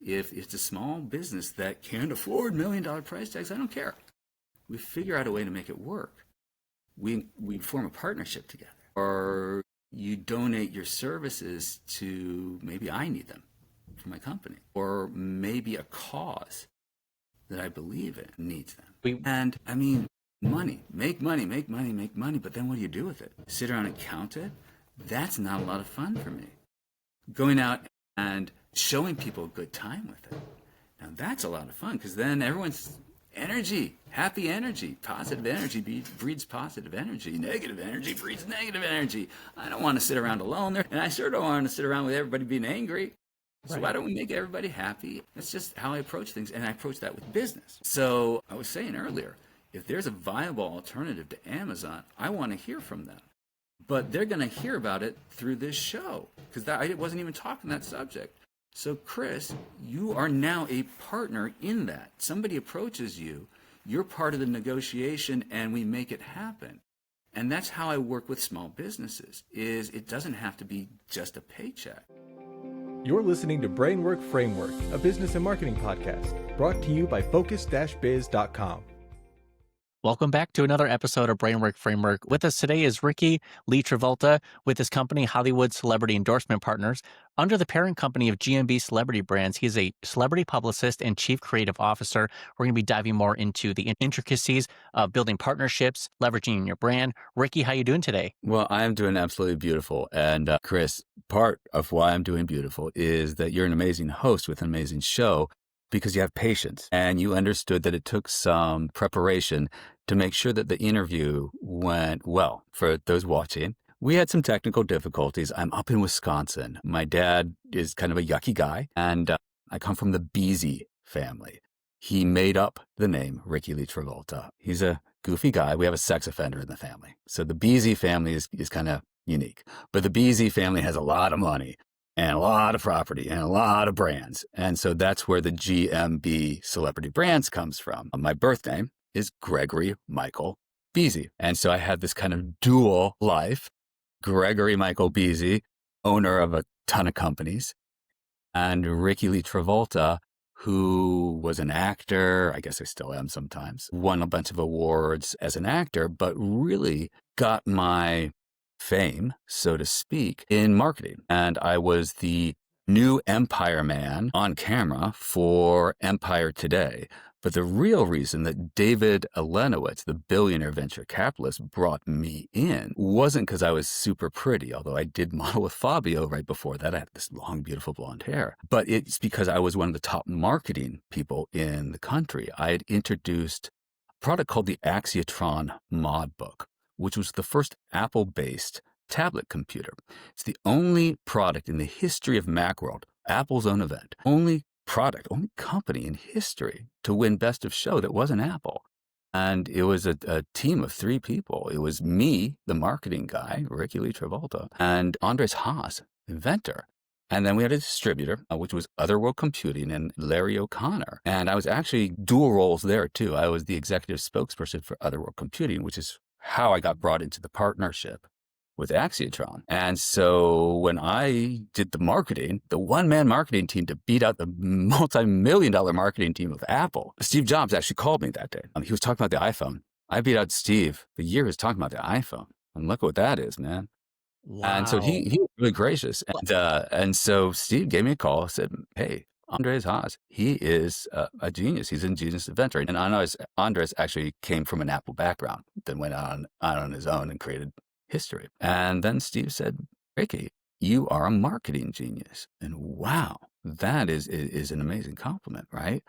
If it's a small business that can't afford $1 million price tags, I don't care. We figure out a way to make it work. We form a partnership together. Or you donate your services to, maybe I need them for my company. Or maybe a cause that I believe in needs them. And I mean, money, make money. But then what do you do with it? Sit around and count it? That's not a lot of fun for me. Going out and showing people a good time with it. Now that's a lot of fun, because then everyone's energy, happy energy, positive energy breeds positive energy. Negative energy breeds negative energy. I don't want to sit around alone there, and I sure don't want to sit around with everybody being angry. So why don't we make everybody happy? That's just how I approach things, and I approach that with business. So I was saying earlier, if there's a viable alternative to Amazon, I want to hear from them. But they're going to hear about it through this show, because I wasn't even talking that subject. So Chris, you are now a partner in that. Somebody approaches you, you're part of the negotiation, and we make it happen. And that's how I work with small businesses, is it doesn't have to be just a paycheck. You're listening to Brainwork Framework, a business and marketing podcast, brought to you by focus-biz.com. Welcome back to another episode of Brainwork Framework. With us today is Rikki Lee Travolta with his company, Hollywood Celebrity Endorsement Partners. Under the parent company of GMB Celebrity Brands, he is a celebrity publicist and chief creative officer. We're going to be diving more into the intricacies of building partnerships, leveraging your brand. Rikki, how you doing today? Well, I am doing absolutely beautiful. And Chris, part of why I'm doing beautiful is that you're an amazing host with an amazing show, because you have patience and you understood that it took some preparation to make sure that the interview went well. For those watching, we had some technical difficulties. I'm up in Wisconsin. My dad is kind of a yucky guy, and I come from the Beasy family. He made up the name Rikki Lee Travolta. He's a goofy guy. We have a sex offender in the family. So the Beasy family is kind of unique. But the Beasy family has a lot of money and a lot of property and a lot of brands. And so that's where the GMB Celebrity Brands comes from. My birth name is Gregory Michael Beasy. And so I had this kind of dual life. Gregory Michael Beasy, owner of a ton of companies, and Rikki Lee Travolta, who was an actor, I guess I still am sometimes, won a bunch of awards as an actor, but really got my fame, so to speak, in marketing. And I was the new Empire man on camera for Empire Today. But the real reason that David Alenowitz, the billionaire venture capitalist, brought me in wasn't because I was super pretty, although I did model with Fabio right before that. I had this long, beautiful blonde hair. But it's because I was one of the top marketing people in the country. I had introduced a product called the Axiotron Mod Book, which was the first Apple-based tablet computer. It's the only product in the history of Macworld, Apple's own event, only company in history to win Best of Show that wasn't Apple. And it was a team of 3 people. It was me, the marketing guy, Rikki Lee Travolta, and Andres Haas, inventor. And then we had a distributor, which was Otherworld Computing, and Larry O'Connor. And I was actually dual roles there too. I was the executive spokesperson for Otherworld Computing, which is how I got brought into the partnership with Axiotron. And so when I did the marketing, the one-man marketing team to beat out the multi-million-dollar marketing team of Apple, Steve Jobs actually called me that day. He was talking about the iPhone. I beat out Steve. The year he was talking about the iPhone. And look what that is, man. Wow. And so he was really gracious. And so Steve gave me a call, said, hey, Andres Haas, he is a genius. He's a genius inventor. And Andres actually came from an Apple background, then went on his own and created history. And then Steve said, Rikki, you are a marketing genius. And wow, that is an amazing compliment, right?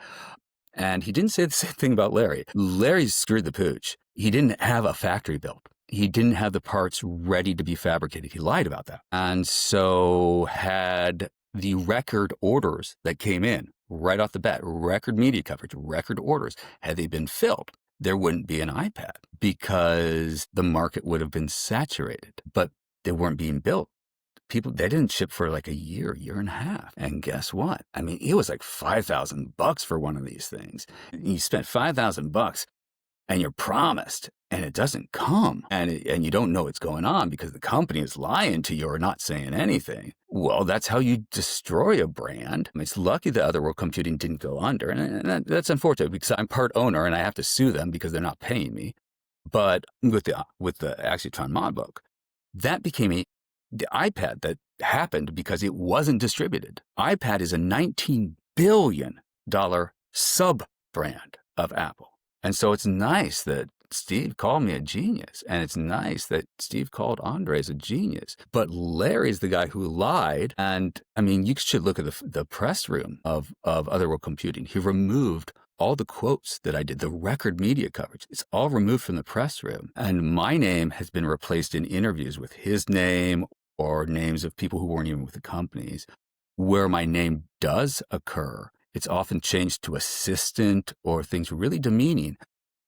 And he didn't say the same thing about Larry. Larry screwed the pooch. He didn't have a factory built. He didn't have the parts ready to be fabricated. He lied about that. And so had the record orders that came in right off the bat, record media coverage, record orders, had they been filled, there wouldn't be an iPad because the market would have been saturated, but they weren't being built. They didn't ship for like a year and a half. And guess what? I mean, it was like $5,000 for one of these things. You spent $5,000 and you're promised and it doesn't come, and you don't know what's going on because the company is lying to you or not saying anything. Well, that's how you destroy a brand. It's lucky that Otherworld Computing didn't go under, and that's unfortunate because I'm part owner and I have to sue them because they're not paying me. But with the Axiotron modbook, that became the iPad that happened because it wasn't distributed. iPad is a $19 billion sub-brand of Apple. And so it's nice that Steve called me a genius, and it's nice that Steve called Andres a genius. But Larry's the guy who lied, and I mean, you should look at the press room of Otherworld Computing. He removed all the quotes that I did, the record media coverage. It's all removed from the press room, and my name has been replaced in interviews with his name or names of people who weren't even with the companies. Where my name does occur, it's often changed to assistant or things really demeaning,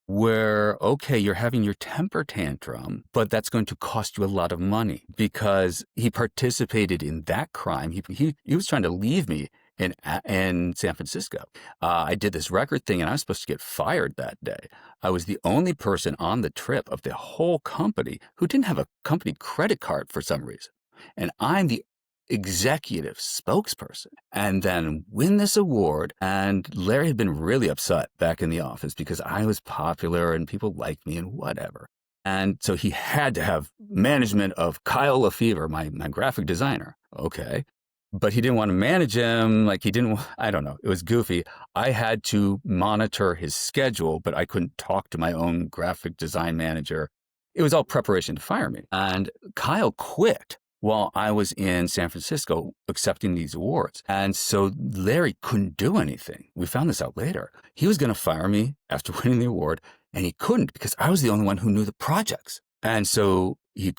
where, okay, you're having your temper tantrum, but that's going to cost you a lot of money because he participated in that crime. He was trying to leave me in San Francisco. I did this record thing and I was supposed to get fired that day. I was the only person on the trip of the whole company who didn't have a company credit card for some reason. And I'm the executive spokesperson, and then win this award. And Larry had been really upset back in the office because I was popular and people liked me and whatever. And so he had to have management of Kyle Lefevre, my graphic designer. Okay. But he didn't want to manage him. Like I don't know. It was goofy. I had to monitor his schedule, but I couldn't talk to my own graphic design manager. It was all preparation to fire me. And Kyle quit while I was in San Francisco accepting these awards. And so Larry couldn't do anything. We found this out later. He was going to fire me after winning the award, and he couldn't because I was the only one who knew the projects. And so he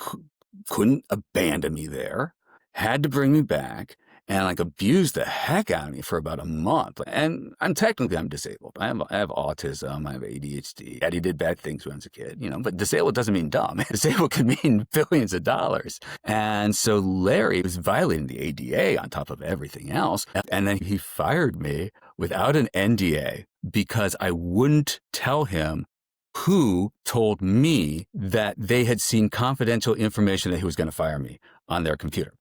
couldn't abandon me there, had to bring me back, and like abused the heck out of me for about a month. And I'm disabled. I have autism. I have ADHD. Daddy did bad things when I was a kid, but disabled doesn't mean dumb. Disabled could mean billions of dollars. And so Larry was violating the ADA on top of everything else. And then he fired me without an NDA because I wouldn't tell him who told me that they had seen confidential information that he was going to fire me on their computer.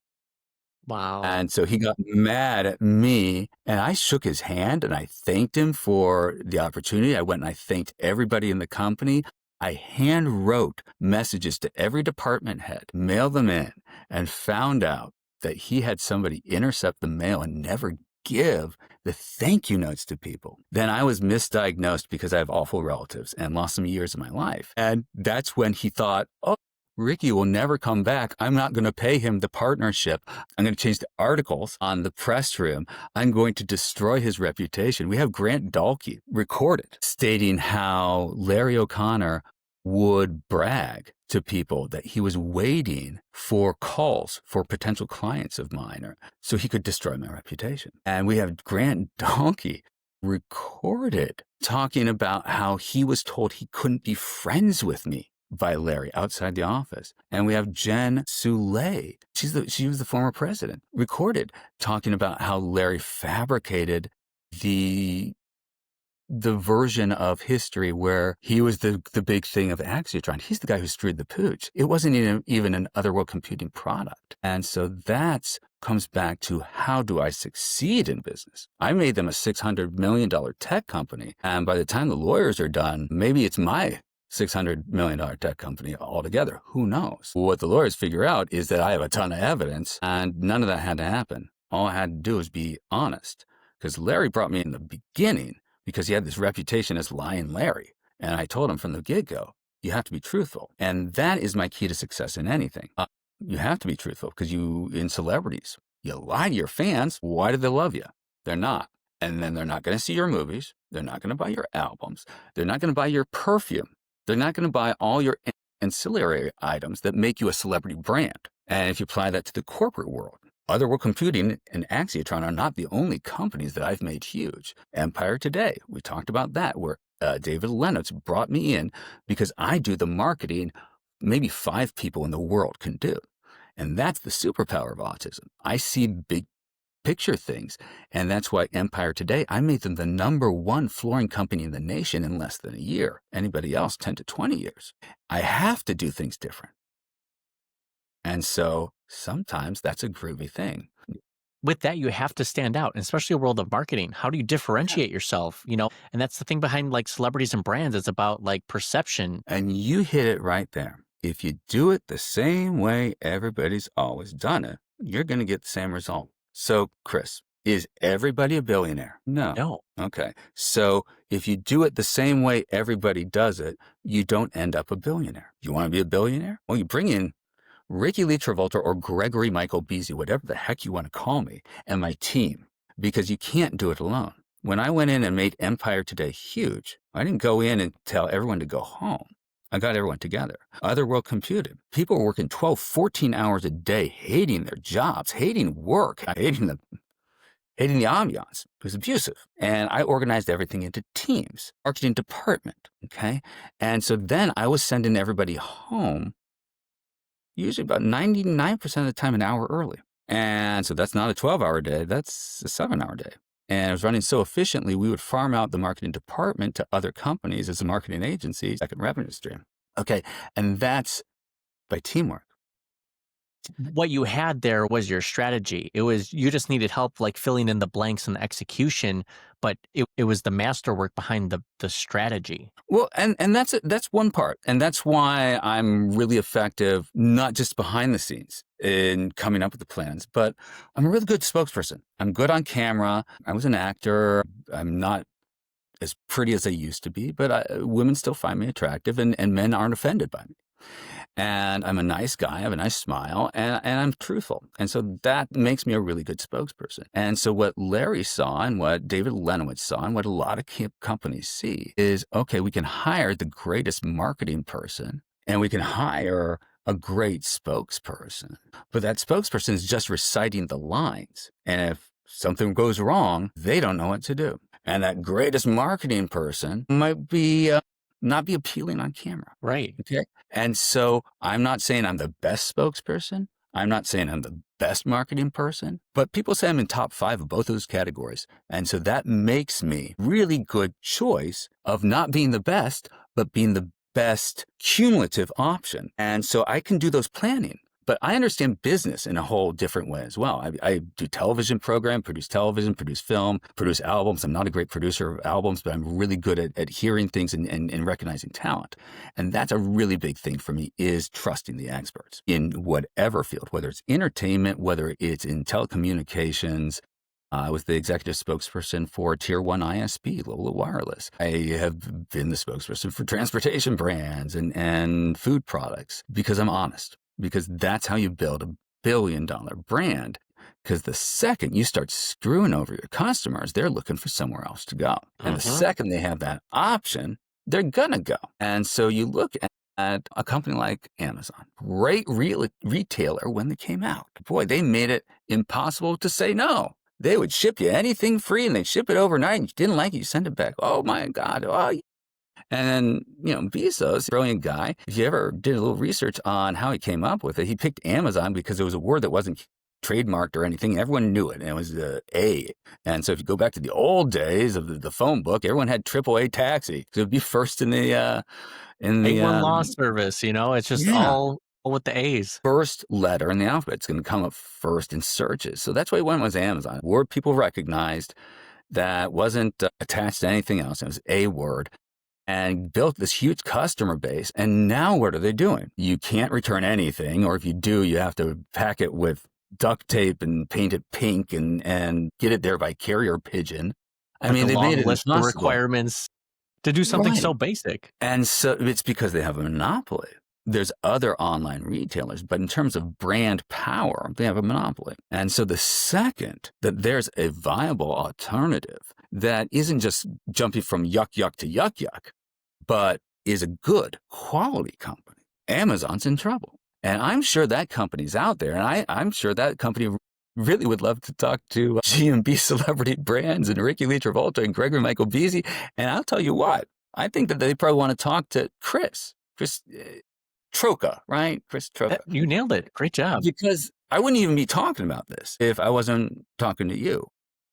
Wow. And so he got mad at me, and I shook his hand and I thanked him for the opportunity. I went and I thanked everybody in the company. I hand wrote messages to every department head, mailed them in, and found out that he had somebody intercept the mail and never give the thank you notes to people. Then I was misdiagnosed because I have awful relatives and lost some years of my life. And that's when he thought, oh, Rikki will never come back. I'm not going to pay him the partnership. I'm going to change the articles on the press room. I'm going to destroy his reputation. We have Grant Dalkey recorded stating how Larry O'Connor would brag to people that he was waiting for calls for potential clients of mine so he could destroy my reputation. And we have Grant Dalkey recorded talking about how he was told he couldn't be friends with me by Larry outside the office. And we have Jen Soulé. She was the former president, recorded talking about how Larry fabricated the version of history where he was the big thing of Axiotron. He's the guy who screwed the pooch. It wasn't even an Otherworld Computing product. And so that comes back to, how do I succeed in business? I made them a $600 million tech company. And by the time the lawyers are done, maybe it's my $600 million tech company altogether. Who knows? What the lawyers figure out is that I have a ton of evidence, and none of that had to happen. All I had to do was be honest, because Larry brought me in the beginning because he had this reputation as Lying Larry. And I told him from the get-go, you have to be truthful. And that is my key to success in anything. You have to be truthful because in celebrities, you lie to your fans. Why do they love you? They're not. And then they're not going to see your movies. They're not going to buy your albums. They're not going to buy your perfume. They're not going to buy all your ancillary items that make you a celebrity brand. And if you apply that to the corporate world, Otherworld Computing and Axiotron are not the only companies that I've made huge. Empire Today, we talked about that, where David Lennox brought me in because I do the marketing maybe 5 people in the world can do. And that's the superpower of autism. I see big picture things. And that's why Empire Today, I made them the #1 flooring company in the nation in less than a year. Anybody else, 10 to 20 years. I have to do things different. And so sometimes that's a groovy thing. With that, you have to stand out, and especially a world of marketing. How do you differentiate yourself? And that's the thing behind like celebrities and brands. It's about like perception. And you hit it right there. If you do it the same way everybody's always done it, you're going to get the same result. So, Chris, is everybody a billionaire? No. No. Okay. So if you do it the same way everybody does it, you don't end up a billionaire. You want to be a billionaire? Well, you bring in Rikki Lee Travolta or Gregory Michael Beasley, whatever the heck you want to call me, and my team, because you can't do it alone. When I went in and made Empire Today huge, I didn't go in and tell everyone to go home. I got everyone together. Otherworld computed. People were working 12, 14 hours a day, hating their jobs, hating work, hating the ambiance. It was abusive. And I organized everything into teams, marketing department, okay? And so then I was sending everybody home usually about 99% of the time an hour early. And so that's not a 12-hour day, that's a 7-hour day. And it was running so efficiently, we would farm out the marketing department to other companies as a marketing agency, second revenue stream. Okay, and that's by teamwork. What you had there was your strategy. It was, you just needed help like filling in the blanks and the execution, but it was the masterwork behind the strategy. Well, and that's one part. And that's why I'm really effective, not just behind the scenes in coming up with the plans, but I'm a really good spokesperson. I'm good on camera. I was an actor. I'm not as pretty as I used to be, but women still find me attractive and men aren't offended by me. And I'm a nice guy, I have a nice smile, and I'm truthful. And so that makes me a really good spokesperson. And so what Larry saw and what David Lenowitz saw and what a lot of companies see is, okay, we can hire the greatest marketing person and we can hire a great spokesperson. But that spokesperson is just reciting the lines. And if something goes wrong, they don't know what to do. And that greatest marketing person might be not be appealing on camera. Right. Okay. And so I'm not saying I'm the best spokesperson. I'm not saying I'm the best marketing person, but people say I'm in top 5 of both those categories. And so that makes me really good choice of not being the best, but being the best cumulative option. And so I can do those planning. But I understand business in a whole different way as well. I do television program, produce television, produce film, produce albums. I'm not a great producer of albums, but I'm really good at hearing things and recognizing talent. And that's a really big thing for me, is trusting the experts in whatever field, whether it's entertainment, whether it's in telecommunications. I was the executive spokesperson for Tier 1 ISP, Lola Wireless. I have been the spokesperson for transportation brands and food products because I'm honest. Because that's how you build $1 billion brand. Because the second you start screwing over your customers, they're looking for somewhere else to go. And the second they have that option, they're going to go. And so you look at a company like Amazon, great retailer when they came out. Boy, they made it impossible to say no. They would ship you anything free and they'd ship it overnight. And you didn't like it, you send it back. Oh my God. Oh, and then, Bezos, brilliant guy. If you ever did a little research on how he came up with it, he picked Amazon because it was a word that wasn't trademarked or anything. Everyone knew it, and it was A. And so if you go back to the old days of the phone book, everyone had AAA taxi. So it would be first in the A1 law service, it's just all with the A's. First letter in the alphabet. It's going to come up first in searches. So that's why one was Amazon. Word people recognized that wasn't attached to anything else. It was a word. And built this huge customer base. And now what are they doing? You can't return anything, or if you do, you have to pack it with duct tape and paint it pink and get it there by carrier pigeon. I mean, they made it list of requirements to do something so basic. And so it's because they have a monopoly. There's other online retailers, but in terms of brand power, they have a monopoly. And so the second that there's a viable alternative that isn't just jumping from yuck, yuck to yuck, yuck, but is a good quality company, Amazon's in trouble. And I'm sure that company's out there. And I'm sure that company really would love to talk to GMB Celebrity Brands and Rikki Lee Travolta and Gregory Michael Beasley. And I'll tell you what, I think that they probably want to talk to Chris Troka, right? Chris Troka. You nailed it. Great job. Because I wouldn't even be talking about this if I wasn't talking to you.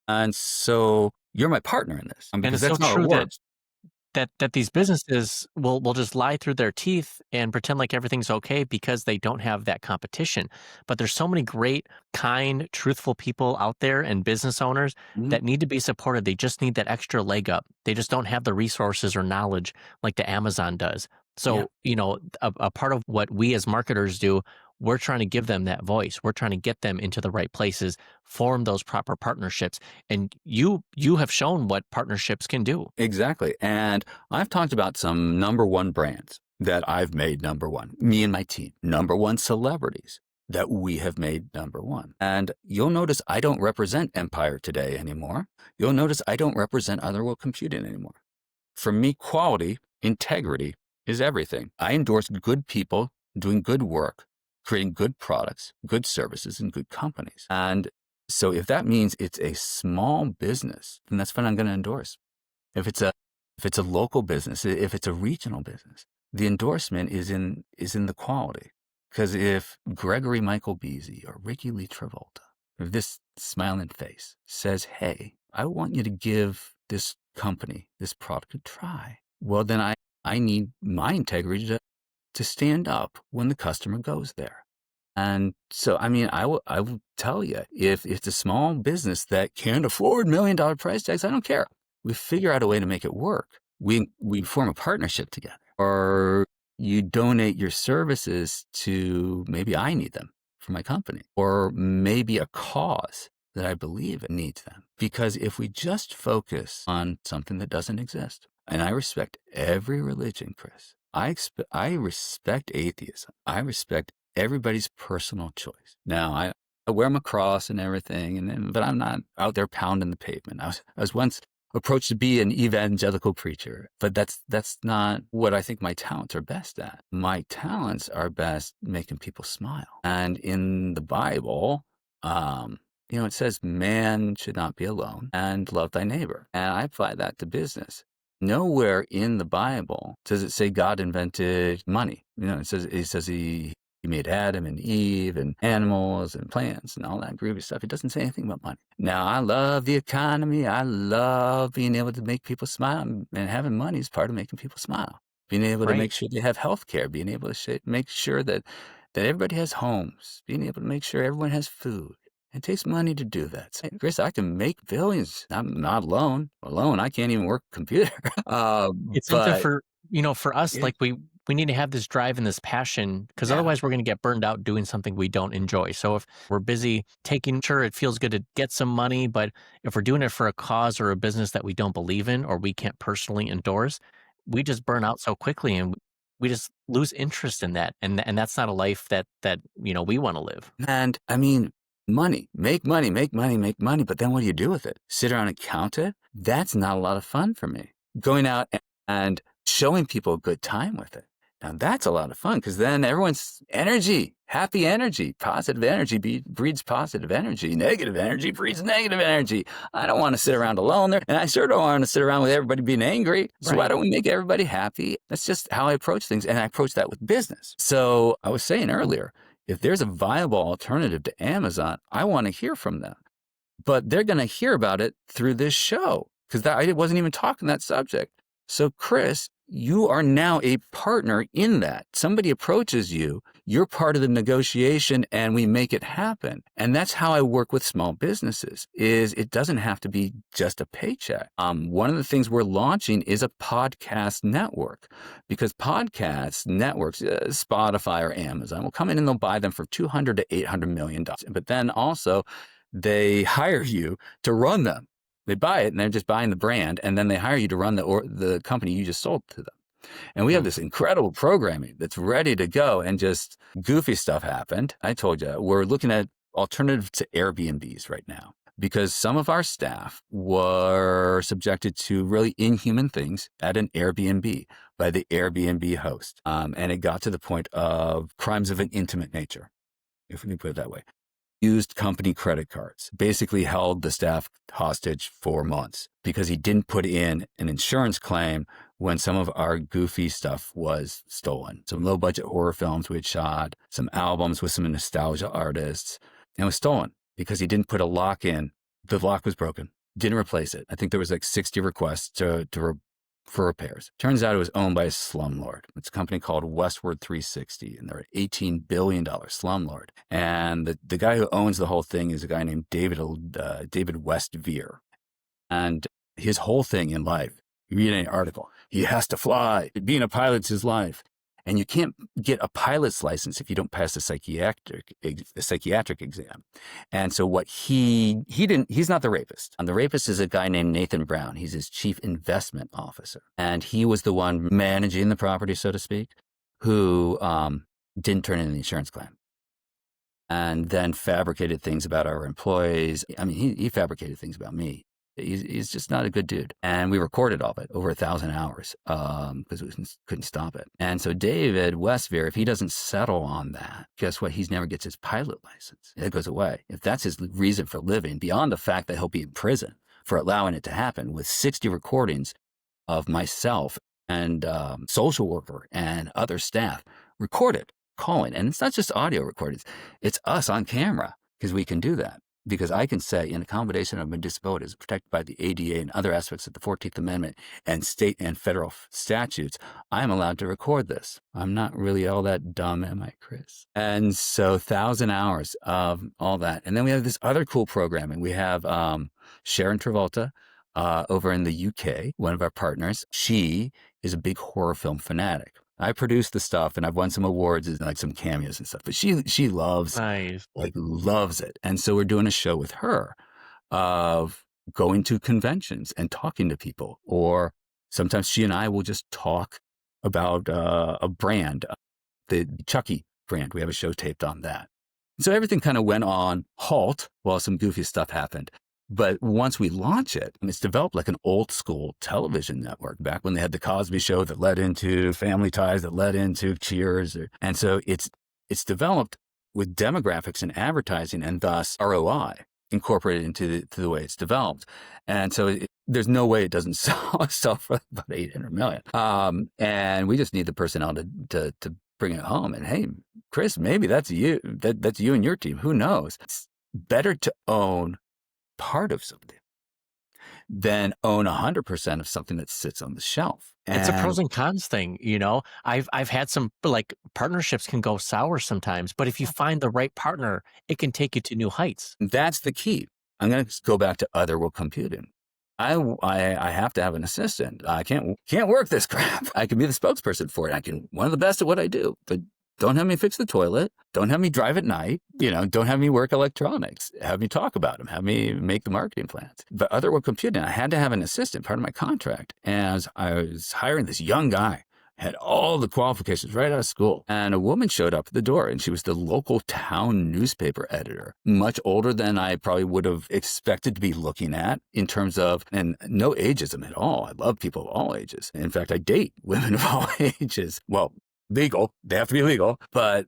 And so you're my partner in this, And because it's so that's how it true that works. these businesses will just lie through their teeth and pretend like everything's okay because they don't have that competition. But there's so many great, kind, truthful people out there and business owners Mhm. that need to be supported. They just need that extra leg up. They just don't have the resources or knowledge like the Amazon does. Yeah, So, a part of what we as marketers do, we're trying to give them that voice. We're trying to get them into the right places, form those proper partnerships. And you have shown what partnerships can do. exactly. And I've talked about some number one brands that I've made number one, me and my team, number one celebrities that we have made number one. And you'll notice I don't represent Empire Today anymore. You'll notice I don't represent Otherworld Computing anymore. For me, quality, integrity is everything. I endorse good people doing good work, creating good products, good services, and good companies. And so if that means it's a small business, then that's what I'm going to endorse. If it's a local business, if it's a regional business, the endorsement is in the quality. Because if Gregory Michael Beasy or Rikki Lee Travolta, if this smiling face says, hey, I want you to give this company, this product a try, well, then I need my integrity to stand up when the customer goes there. And so, I mean, I will tell you, if it's a small business that can't afford $1 million price tags, I don't care. We figure out a way to make it work. We form a partnership together, or you donate your services to, maybe I need them for my company, or maybe a cause that I believe needs them. Because if we just focus on something that doesn't exist, and I respect every religion, Chris, I respect atheism. I respect everybody's personal choice. Now, I wear my cross and everything, but I'm not out there pounding the pavement. I was once approached to be an evangelical preacher, but that's not what I think my talents are best at. My talents are best making people smile. And in the Bible, it says man should not be alone and love thy neighbor. And I apply that to business. Nowhere in the Bible does it say God invented money. It says he made Adam and Eve and animals and plants and all that groovy stuff. It doesn't say anything about money. Now, I love the economy. I love being able to make people smile, and having money is part of making people smile. Being able to Right. make sure they have health care, being able to make sure that everybody has homes, being able to make sure everyone has food. It takes money to do that. So, Chris, I can make billions. I'm not alone. I can't even work a computer. It's something But for us, yeah, like we need to have this drive and this passion, because yeah. otherwise we're going to get burned out doing something we don't enjoy. So if we're busy sure, it feels good to get some money, but if we're doing it for a cause or a business that we don't believe in or we can't personally endorse, we just burn out so quickly and we just lose interest in that. And that's not a life that we want to live. And I mean, make money. But then what do you do with it? Sit around and count it? That's not a lot of fun for me. Going out and showing people a good time with it. Now that's a lot of fun, because then everyone's happy energy, positive energy breeds positive energy. Negative energy breeds negative energy. I don't want to sit around alone there. And I sure don't want to sit around with everybody being angry. So why Right. don't we make everybody happy? That's just how I approach things. And I approach that with business. So I was saying earlier, if there's a viable alternative to Amazon, I want to hear from them. But they're going to hear about it through this show, because I wasn't even talking that subject. So, Chris, you are now a partner in that. Somebody approaches you, you're part of the negotiation, and we make it happen. And that's how I work with small businesses, is it doesn't have to be just a paycheck. One of the things we're launching is a podcast network, because podcast networks, Spotify or Amazon, will come in and they'll buy them for $200 to $800 million. But then also they hire you to run them. They buy it and they're just buying the brand, and then they hire you to run the company you just sold to them. And we have this incredible programming that's ready to go, and just goofy stuff happened. I told you, we're looking at alternatives to Airbnbs right now, because some of our staff were subjected to really inhuman things at an Airbnb by the Airbnb host. And it got to the point of crimes of an intimate nature, if we can put it that way. used company credit cards, basically held the staff hostage for months because he didn't put in an insurance claim when some of our goofy stuff was stolen. Some low budget horror films we had shot, some albums with some nostalgia artists, and it was stolen because he didn't put a lock in. The lock was broken, didn't replace it. I think there was like 60 requests for repairs. Turns out it was owned by a slumlord. It's a company called Westward 360, and they're an $18 billion slumlord. And the guy who owns the whole thing is a guy named David Westveer. And his whole thing in life, you read an article, he has to fly. Being a pilot's his life. And you can't get a pilot's license if you don't pass a psychiatric exam. And so what he's not the rapist. And the rapist is a guy named Nathan Brown. He's his chief investment officer. And he was the one managing the property, so to speak, who didn't turn in the insurance claim. And then fabricated things about our employees. I mean, he fabricated things about me. He's just not a good dude. And we recorded all of it, over 1,000 hours, because we couldn't stop it. And so David Westveer, if he doesn't settle on that, guess what? He never gets his pilot license. It goes away. If that's his reason for living, beyond the fact that he'll be in prison for allowing it to happen, with 60 recordings of myself and social worker and other staff recorded, calling. And it's not just audio recordings. It's us on camera, because we can do that. Because I can say, in accommodation of my disability is protected by the ADA and other aspects of the 14th Amendment and state and federal statutes, I'm allowed to record this. I'm not really all that dumb, am I, Chris? And so 1,000 hours of all that. And then we have this other cool programming. We have Sharon Travolta over in the UK, one of our partners. She is a big horror film fanatic. I produce the stuff and I've won some awards and like some cameos and stuff, but she loves, loves it. And so we're doing a show with her of going to conventions and talking to people, or sometimes she and I will just talk about a brand, the Chucky brand. We have a show taped on that. So everything kind of went on halt while some goofy stuff happened. But once we launch it, it's developed like an old school television network back when they had the Cosby Show that led into Family Ties, that led into Cheers. And so it's developed with demographics and advertising and thus ROI incorporated into the way it's developed. And so there's no way it doesn't sell for about 800 million. And we just need the personnel to bring it home. And hey, Chris, maybe that's you. That's you and your team. Who knows? It's better to own part of something than own 100% of something that sits on the shelf. It's a pros and cons thing, you know. I've had some, like, partnerships can go sour sometimes, but if you find the right partner, it can take you to new heights. That's the key. I'm going to go back to other world computing. I have to have an assistant. I can't work this crap. I can be the spokesperson for it. I can one of the best at what I do, but don't have me fix the toilet. Don't have me drive at night. Don't have me work electronics. Have me talk about them. Have me make the marketing plans. But other work computing, I had to have an assistant, part of my contract. As I was hiring this young guy, had all the qualifications right out of school. And a woman showed up at the door, and she was the local town newspaper editor, much older than I probably would have expected to be looking at in terms of, and no ageism at all. I love people of all ages. In fact, I date women of all ages. Well, legal. They have to be legal, but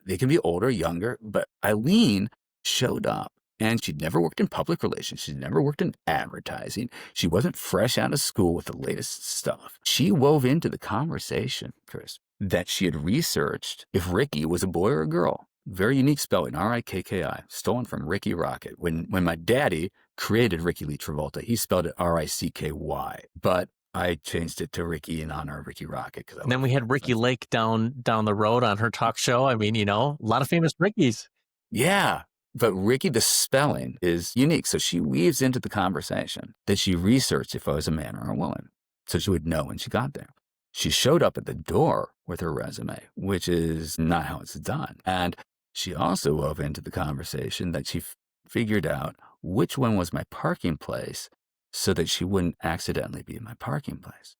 they can be older, younger. But Eileen showed up, and she'd never worked in public relations. She'd never worked in advertising. She wasn't fresh out of school with the latest stuff. She wove into the conversation, Chris, that she had researched if Rikki was a boy or a girl. Very unique spelling, R-I-K-K-I, stolen from Ricky Rocket. When my daddy created Rikki Lee Travolta, he spelled it R-I-C-K-Y. But I changed it to Rikki in honor of Ricky Rocket. And then we had Rikki Lake down the road on her talk show. I mean, a lot of famous Rickys. Yeah. But Rikki, the spelling is unique. So she weaves into the conversation that she researched if I was a man or a woman. So she would know when she got there. She showed up at the door with her resume, which is not how it's done. And she also wove into the conversation that she figured out which one was my parking place so that she wouldn't accidentally be in my parking place.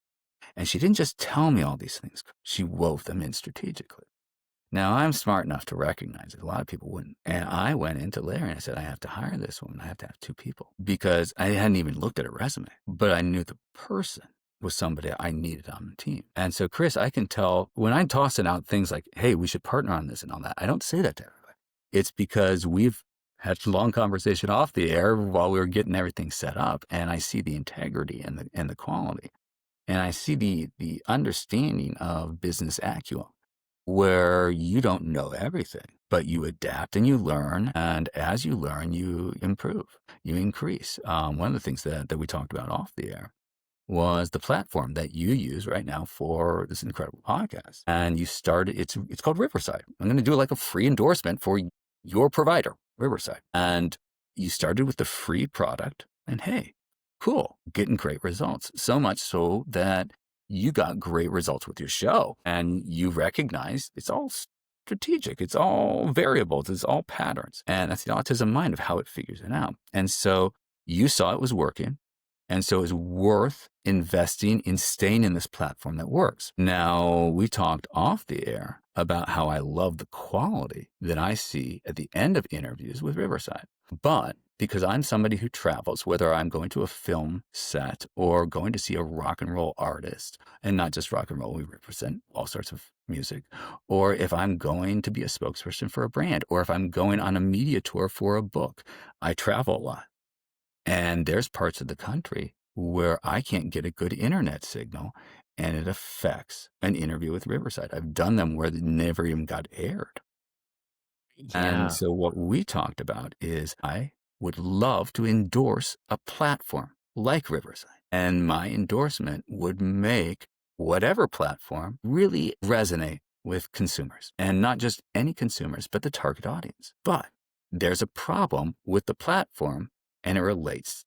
And she didn't just tell me all these things. She wove them in strategically. Now, I'm smart enough to recognize it. A lot of people wouldn't. And I went into Larry and I said, I have to hire this woman. I have to have 2 people. Because I hadn't even looked at her resume. But I knew the person was somebody I needed on the team. And so, Chris, I can tell when I'm tossing out things like, hey, we should partner on this and all that, I don't say that to everybody. It's because we've had a long conversation off the air while we were getting everything set up. And I see the integrity and the quality. And I see the understanding of business acumen, where you don't know everything, but you adapt and you learn. And as you learn, you improve, you increase. One of the things that we talked about off the air was the platform that you use right now for this incredible podcast. And you started, it's called Riverside. I'm going to do like a free endorsement for your provider, Riverside. And you started with the free product, and hey, cool, getting great results. So much so that you got great results with your show, and you recognize it's all strategic. It's all variables. It's all patterns. And that's the autism mind of how it figures it out. And so you saw it was working. And so it's worth investing in staying in this platform that works. Now, we talked off the air about how I love the quality that I see at the end of interviews with Riverside. But because I'm somebody who travels, whether I'm going to a film set or going to see a rock and roll artist, and not just rock and roll, we represent all sorts of music, or if I'm going to be a spokesperson for a brand, or if I'm going on a media tour for a book, I travel a lot. And there's parts of the country where I can't get a good internet signal, and it affects an interview with Riverside. I've done them where they never even got aired. Yeah. And so what we talked about is I would love to endorse a platform like Riverside. And my endorsement would make whatever platform really resonate with consumers. And not just any consumers, but the target audience. But there's a problem with the platform, and it relates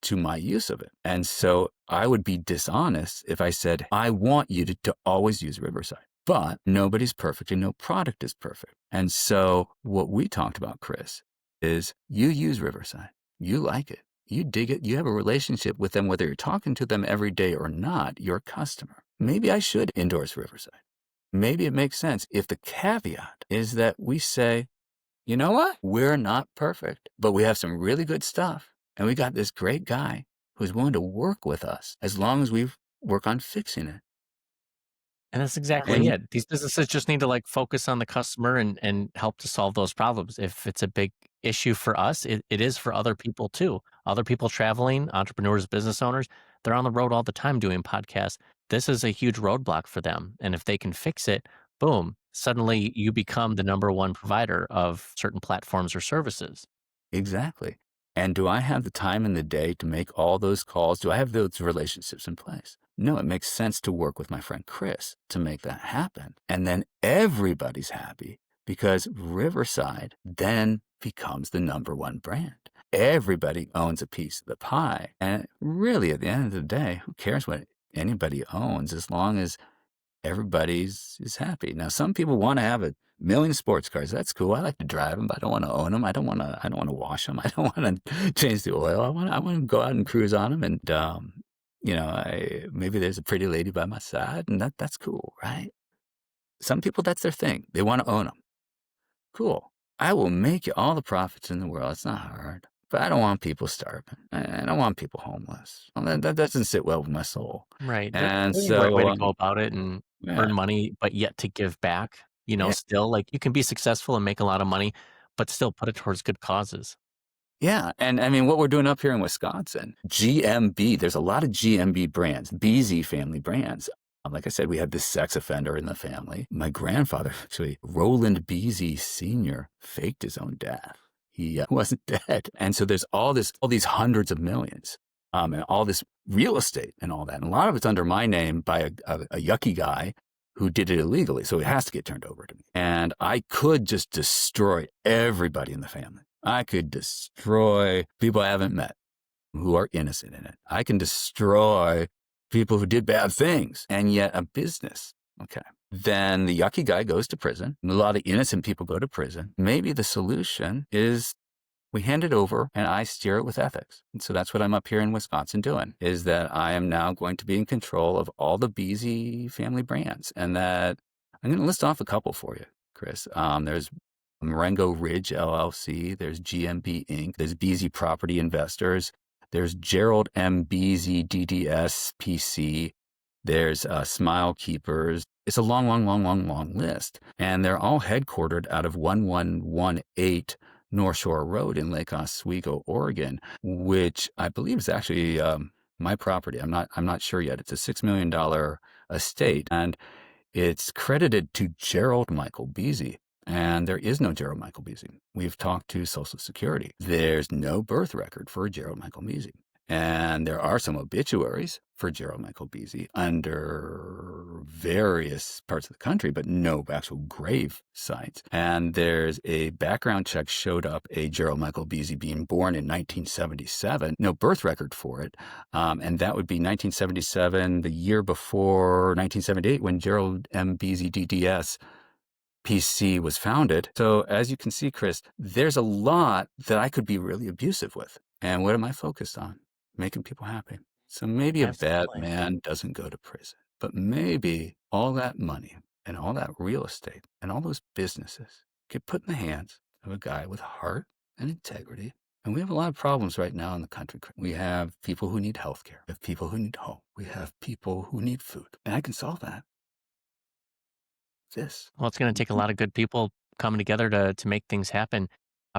to my use of it. And so I would be dishonest if I said, I want you to always use Riverside. But nobody's perfect and no product is perfect. And so what we talked about, Chris, is you use Riverside. You like it. You dig it. You have a relationship with them, whether you're talking to them every day or not, you're a customer. Maybe I should endorse Riverside. Maybe it makes sense if the caveat is that we say, you know what? We're not perfect, but we have some really good stuff. And we got this great guy who's willing to work with us as long as we work on fixing it. And that's exactly it. These businesses just need to like focus on the customer and help to solve those problems. If it's a big issue for us, it is for other people too. Other people traveling, entrepreneurs, business owners, they're on the road all the time doing podcasts. This is a huge roadblock for them. And if they can fix it, boom, suddenly you become the number one provider of certain platforms or services. Exactly. And do I have the time in the day to make all those calls? Do I have those relationships in place? No, it makes sense to work with my friend Chris to make that happen. And then everybody's happy because Riverside then becomes the number one brand. Everybody owns a piece of the pie. And really, at the end of the day, who cares what anybody owns as long as everybody's is happy. Now, some people want to have a million sports cars. That's cool. I like to drive them, but I don't want to own them. I don't want to wash them. I don't want to change the oil. I want to go out and cruise on them. And, maybe there's a pretty lady by my side, and that's cool, right? Some people, that's their thing. They want to own them. Cool. I will make you all the profits in the world. It's not hard. But I don't want people starving. I don't want people homeless. Well, that doesn't sit well with my soul. Right. And There's a so, right way to go about it and yeah, earn money, but yet to give back, yeah, still like you can be successful and make a lot of money, but still put it towards good causes. yeah. And I mean, what we're doing up here in Wisconsin, GMB, there's a lot of GMB brands, BZ family brands. Like I said, we had this sex offender in the family. My grandfather, actually, Roland Beasy Sr., faked his own death. He wasn't dead. And so there's all these hundreds of millions, and all this real estate and all that. And a lot of it's under my name by a yucky guy who did it illegally. So it has to get turned over to me. And I could just destroy everybody in the family. I could destroy people I haven't met who are innocent in it. I can destroy people who did bad things, and yet a business. Okay. Then the yucky guy goes to prison. A lot of innocent people go to prison. Maybe the solution is we hand it over and I steer it with ethics. And so that's what I'm up here in Wisconsin doing, is that I am now going to be in control of all the Beasy family brands. And that I'm going to list off a couple for you, Chris. There's Marengo Ridge LLC. There's GMB Inc. There's Beasy Property Investors. There's Gerald M. Beasy DDS PC. There's Smile Keepers. It's a long list. And they're all headquartered out of 1118 North Shore Road in Lake Oswego, Oregon, which I believe is actually my property. I'm not sure yet. It's a $6 million estate, and it's credited to Gerald Michael Beasy. And there is no Gerald Michael Beasy. We've talked to Social Security. There's no birth record for Gerald Michael Beasy. And there are some obituaries for Gerald Michael Beasy under various parts of the country, but no actual grave sites. And there's a background check showed up a Gerald Michael Beasy being born in 1977, no birth record for it. And that would be 1977, the year before 1978, when Gerald M. Beasy DDS PC was founded. So as you can see, Chris, there's a lot that I could be really abusive with. And what am I focused on? Making people happy. So maybe a bad man doesn't go to prison, but maybe all that money and all that real estate and all those businesses get put in the hands of a guy with heart and integrity. And we have a lot of problems right now in the country. We have people who need health care. We have people who need home. We have people who need food. And I can solve that. Well, it's going to take a lot of good people coming together to make things happen.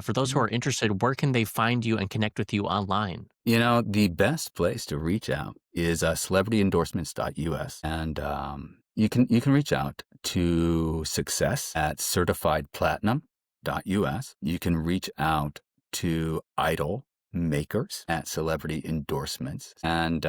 For those who are interested, where can they find you and connect with you online? The best place to reach out is celebrityendorsements.us. And you can reach out to success at certifiedplatinum.us. You can reach out to IdolMakers at Celebrity Endorsements. And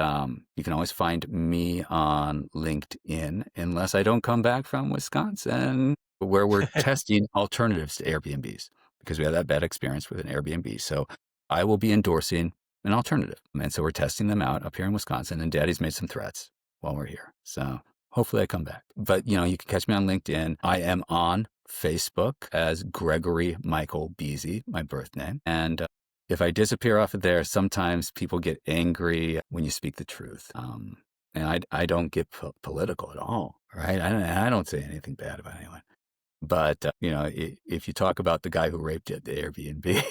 you can always find me on LinkedIn, unless I don't come back from Wisconsin, where we're testing alternatives to Airbnbs, because we had that bad experience with an Airbnb. So I will be endorsing an alternative. And so we're testing them out up here in Wisconsin, and Daddy's made some threats while we're here. So hopefully I come back. But, you can catch me on LinkedIn. I am on Facebook as Gregory Michael Beasy, my birth name. And if I disappear off of there, sometimes people get angry when you speak the truth. And I don't get political at all, right? I don't say anything bad about anyone. But, if you talk about the guy who raped you at the Airbnb,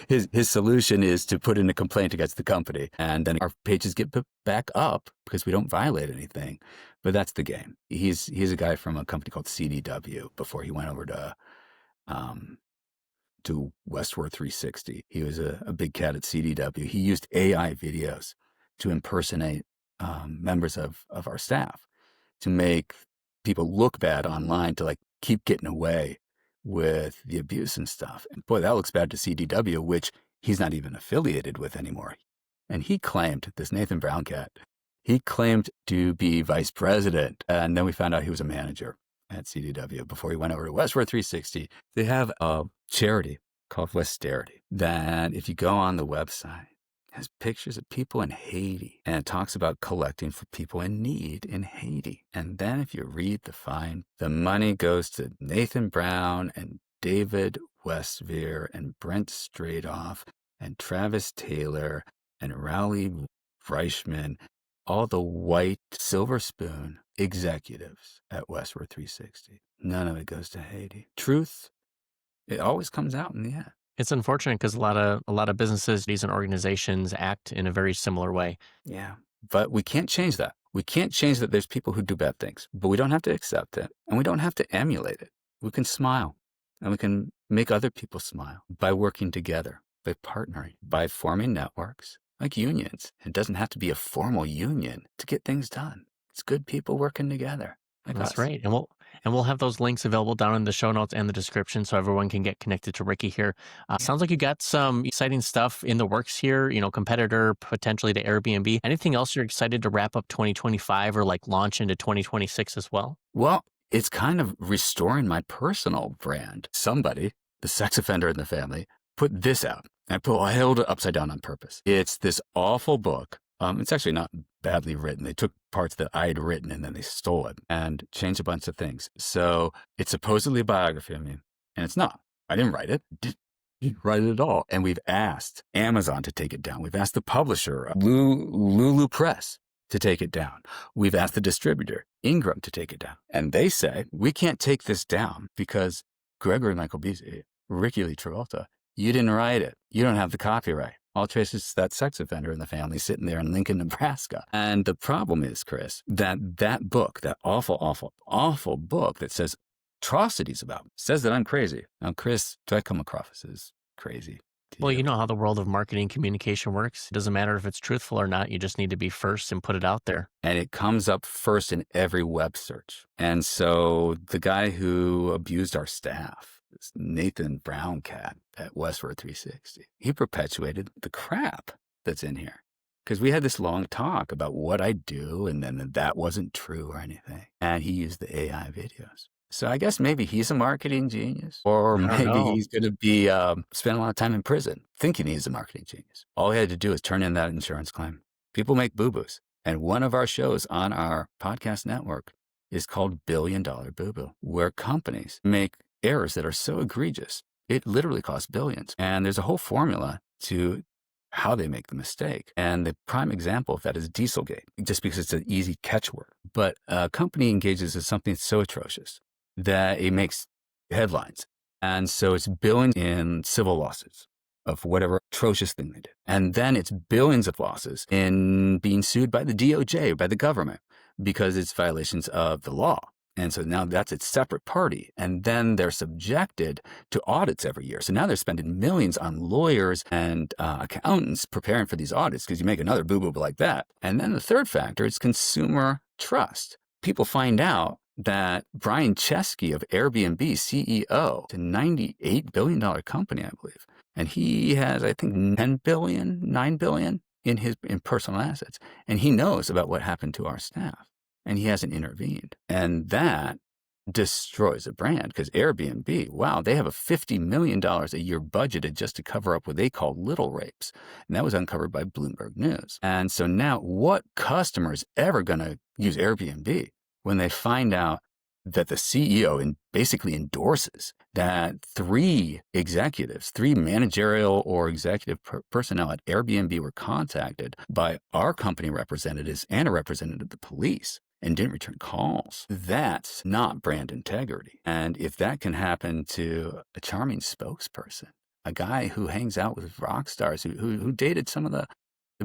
his solution is to put in a complaint against the company. And then our pages get put back up because we don't violate anything. But that's the game. He's a guy from a company called CDW before he went over to Westward 360. He was a big cat at CDW. He used AI videos to impersonate members of our staff to make people look bad online, to keep getting away with the abuse and stuff. And boy, that looks bad to CDW, which he's not even affiliated with anymore. And he claimed, this Nathan Brown cat, he claimed to be vice president. And then we found out he was a manager at CDW before he went over to Westward 360. They have a charity called Westerity that, if you go on the website, has pictures of people in Haiti, and it talks about collecting for people in need in Haiti. And then if you read the money goes to Nathan Brown and David Westveer and Brent Stradoff and Travis Taylor and Rowley Reichman, all the white silver spoon executives at Westward 360. None of it goes to Haiti. Truth, it always comes out in the end. It's unfortunate because a lot of businesses and organizations act in a very similar way. Yeah, but we can't change that. We can't change that there's people who do bad things, but we don't have to accept it, and we don't have to emulate it. We can smile, and we can make other people smile by working together, by partnering, by forming networks like unions. It doesn't have to be a formal union to get things done. It's good people working together. That's right. And we'll have those links available down in the show notes and the description so everyone can get connected to Rikki here. Sounds like you got some exciting stuff in the works here, competitor potentially to Airbnb. Anything else you're excited to wrap up 2025 or launch into 2026 as well? Well, it's kind of restoring my personal brand. Somebody, the sex offender in the family, put this out. I held it upside down on purpose. It's this awful book. It's actually not badly written. They took parts that I had written and then they stole it and changed a bunch of things. So it's supposedly a biography of me, and it's not. I didn't write it. Didn't write it at all. And we've asked Amazon to take it down. We've asked the publisher, Lulu Press, to take it down. We've asked the distributor, Ingram, to take it down. And they say, we can't take this down because Gregory Michael Beasy, Rikki Lee Travolta, you didn't write it. You don't have the copyright. All traces to that sex offender in the family sitting there in Lincoln, Nebraska. And the problem is, Chris, that book, that awful, awful, awful book that says atrocities about me, says that I'm crazy. Now, Chris, do I come across as crazy to Well, you? you know how the world of marketing communication works. It doesn't matter if it's truthful or not. You just need to be first and put it out there. And it comes up first in every web search. And so the guy who abused our staff, this Nathan Brown cat at Westward 360, he perpetuated the crap that's in here. Because we had this long talk about what I do, and then that wasn't true or anything. And he used the AI videos. So I guess maybe he's a marketing genius, or I don't maybe know. he's going to be spend a lot of time in prison thinking he's a marketing genius. All he had to do is turn in that insurance claim. People make boo-boos. And one of our shows on our podcast network is called $1 Billion Boo-Boo, where companies make errors that are so egregious, it literally costs billions. And there's a whole formula to how they make the mistake. And the prime example of that is Dieselgate, just because it's an easy catchword. But a company engages in something so atrocious that it makes headlines. And so it's billions in civil lawsuits of whatever atrocious thing they did. And then it's billions of losses in being sued by the DOJ, by the government, because it's violations of the law. And so now that's its separate party. And then they're subjected to audits every year. So now they're spending millions on lawyers and accountants preparing for these audits, because you make another boo-boo like that. And then the third factor is consumer trust. People find out that Brian Chesky of Airbnb, CEO, to $98 billion company, I believe. And he has, I think, 10 billion, 9 billion in personal assets. And he knows about what happened to our staff. And he hasn't intervened. And that destroys a brand, because Airbnb, wow, they have a $50 million a year budgeted just to cover up what they call little rapes. And that was uncovered by Bloomberg News. And so now what customer is ever going to use Airbnb when they find out that the CEO basically endorses that three managerial or executive personnel at Airbnb were contacted by our company representatives and a representative of the police and didn't return calls? That's not brand integrity. And if that can happen to a charming spokesperson, a guy who hangs out with rock stars, who dated some of the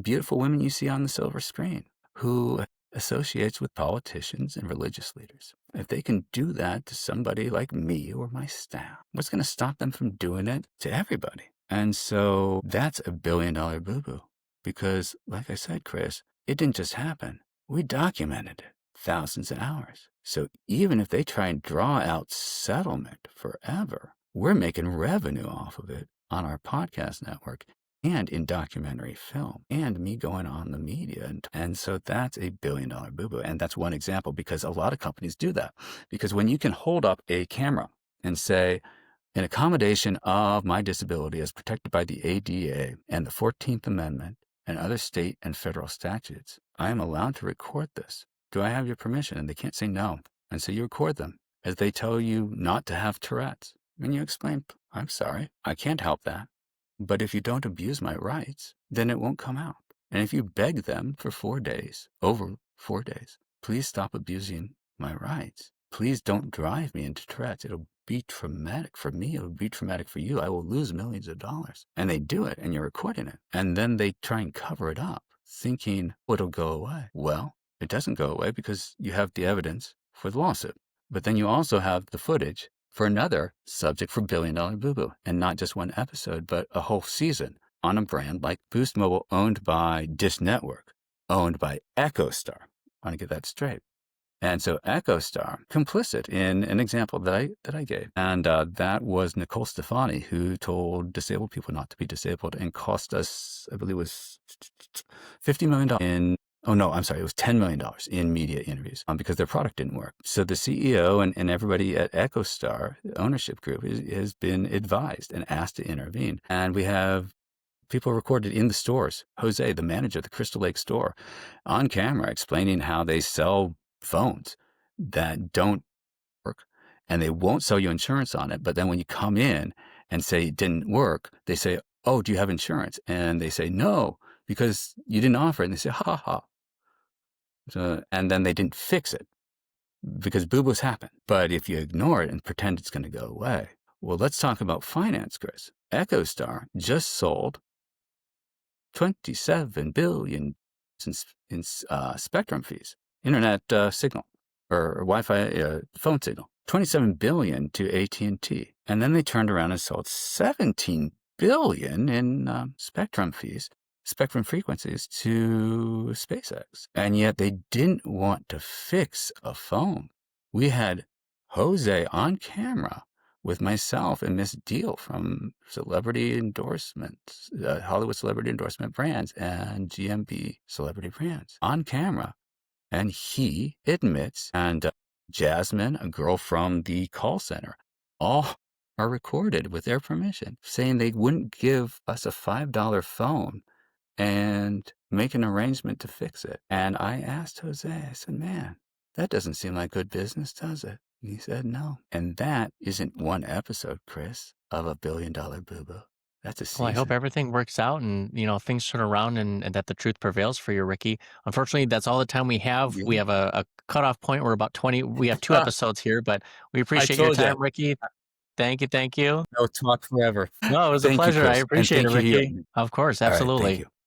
beautiful women you see on the silver screen, who associates with politicians and religious leaders, if they can do that to somebody like me or my staff, what's going to stop them from doing it to everybody? And so that's $1 billion boo-boo, because like I said, Chris, it didn't just happen. We documented it, thousands of hours. So even if they try and draw out settlement forever, we're making revenue off of it on our podcast network and in documentary film, and me going on the media. And so that's $1 billion boo-boo. And that's one example, because a lot of companies do that. Because when you can hold up a camera and say, in accommodation of my disability as protected by the ADA and the 14th Amendment and other state and federal statutes, I am allowed to record this. Do I have your permission? And they can't say no. And so you record them as they tell you not to have Tourette's. And you explain, I'm sorry, I can't help that. But if you don't abuse my rights, then it won't come out. And if you beg them for 4 days, over 4 days, please stop abusing my rights. Please don't drive me into Tourette's. It'll be traumatic for me. It'll be traumatic for you. I will lose millions of dollars. And they do it, and you're recording it. And then they try and cover it up, thinking, well, it'll go away. Well, it doesn't go away because you have the evidence for the lawsuit. But then you also have the footage for another subject for $1 Billion Boo-Boo, and not just one episode, but a whole season on a brand like Boost Mobile, owned by Dish Network, owned by EchoStar. I want to get that straight. And so EchoStar, complicit in an example that I gave. And that was Nicole Stefani, who told disabled people not to be disabled and cost us, I believe it was $50 million in it was $10 million in media interviews because their product didn't work. So the CEO and everybody at EchoStar, the ownership group, has been advised and asked to intervene. And we have people recorded in the stores. Jose, the manager of the Crystal Lake store, on camera explaining how they sell phones that don't work and they won't sell you insurance on it. But then when you come in and say it didn't work, they say, oh, do you have insurance? And they say, no, because you didn't offer it. And they say, ha ha. So, and then they didn't fix it because boo-boos happen. But if you ignore it and pretend it's going to go away, well, let's talk about finance, Chris. EchoStar just sold $27 billion in spectrum fees, internet signal. or Wi-Fi phone signal. 27 billion to AT&T. And then they turned around and sold 17 billion in spectrum frequencies to SpaceX. And yet they didn't want to fix a phone. We had Jose on camera with myself and Miss Deal from Celebrity Endorsements, Hollywood Celebrity Endorsement Brands and GMB Celebrity Brands on camera. And he admits, and Jasmine, a girl from the call center, all are recorded with their permission, saying they wouldn't give us a $5 phone and make an arrangement to fix it. And I asked Jose, I said, man, that doesn't seem like good business, does it? And he said, no. And that isn't one episode, Chris, of a $1 billion boo-boo. That's a season. Well, I hope everything works out and, things turn around and that the truth prevails for you, Rikki. Unfortunately, that's all the time we have. Yeah. We have a cutoff point. We're about 20. We have 2 episodes here, but we appreciate your time, Rikki. Thank you. No talk forever. No, it was a Thank you, pleasure. I Chris. And appreciate it, thank you, Rikki. Of course, All right, absolutely. thank you.